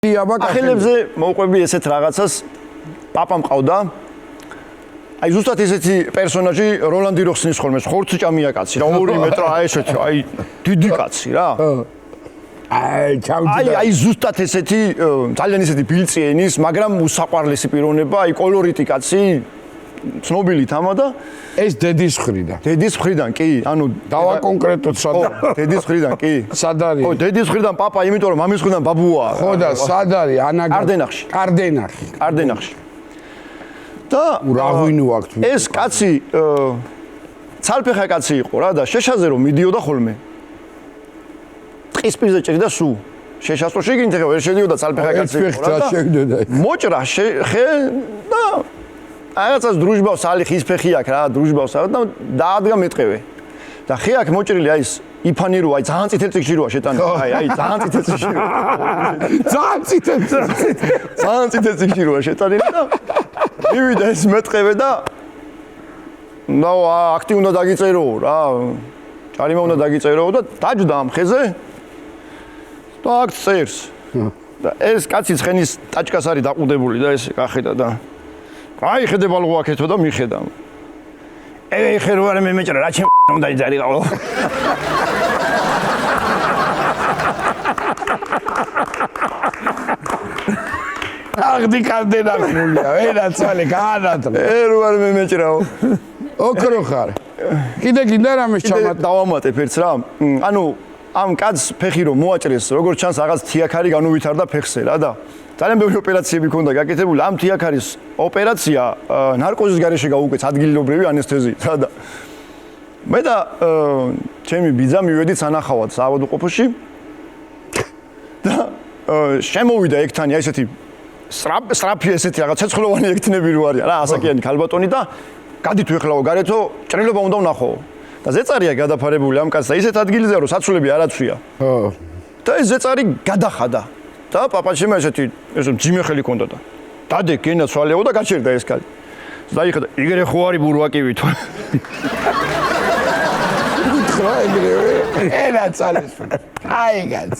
ახალებზე მოყვები ესეთ რაღაცას პაპამ ყავდა. აი ზუსტად ესეთი პერსონაჟი როლანდი როხსნის ხოლმე ხორცი ჭამია კაცი რა 2 მეტრი აი ესეთი აი დიდი კაცი რა. აი ზუსტად ესეთი ძალიან ესეთი ბილწიენის, მაგრამ უსაყვარლესი პიროვნება, აი კოლორიტი კაცი ცნობილი თამა და ეს დედის მხრიდან. დედის მხრიდან კი, ანუ დავაკონკრეტოთ სად არის? დედის მხრიდან კი. სად არის? ო დედის მხრიდან პაპა, იმიტომ რომ მამის მხრიდან ბაბუაა. ხო და სად არის? კარდენახში. კარდენახში. და რაღვინო აქვს? ეს კაცი ცალფეხა კაცი იყო რა და შეშაზე რომ მიდიოდა ხოლმე. ტყის პირზე ჭრიდა სუ. შეშასო შეგინით ხე ვერ შედიოდა ცალფეხა კაცი იყო რა. მოჭრა ხე და რაღაცას დრუჟბავს ალი ხის ფეხი აქვს რა დრუჟბავს და დაადგა მეტყევე და ხე აქ მოჭრილი აი ეს იფანი რო აი ძალიან წითელ წიგში როა შეტანილი აი ძალიან წითელ წიგში ძალიან წითელ წიგში როა შეტანილი და მივიდა ეს მეტყევე და ნუ აქტი უნდა დაგიწერო რა ჭარიმა უნდა დაგიწერო და დაჯდა ამ ხეზე და აქ წერს და ეს კაცი ცხენის ტაჭკას არის დაყუდებული და ეს გახედა და აი ხედება ლღო აქეთო და მიხედა. ხე რო არ მეჭრა რა ჩემ უნდა იძარიყავო. აღდი კარდენახულია, ვერაცვალე გაანათლე. რო არ მეჭრაო. ოქრო ხარ. კიდე გინდა რამეს ჩამატ დავამატებ ერთს რა. ანუ ამ კაცს ფეხი რომ მოაჭრეს, როგორც ჩანს რაღაც თიაქარი განუვითარდა ფეხზე რა და ძალიან ბევრი ოპერაციები ქონდა გაკეთებული. ამ თიაქარის ოპერაცია ნარკოზის გარეშე გაუკვეც ადგილობრივი ანესთეზიით რა და მე და ჩემი ბიძა მივედით სანახავად საავადმყოფოში და შემოვიდა ეგთანი აი ესეთი სრაფი ესეთი რაღაც ცეცხლოვანი ეგთნები რო არის რა ასაკიანი ქალბატონი და გადით ვეხლავო გარეთო ჭრილობა უნდა ვნახო და ზეწარია გადაფარებული ამ კაცს და ისეთ ადგილზე რომ საცვლები არ აცვია. ხო. და ეს ზეწარი გადახადა. და პაპაჩემ ესეთი ჯიმე ხელი ქონდა და დადე გენა ცვალეო და გაჩერდა ეს კაცი. დაიხედა იგერე ხო არის ბურვაკივით. უთხრა ეგრევე. ენა წალეს. აი კაცი.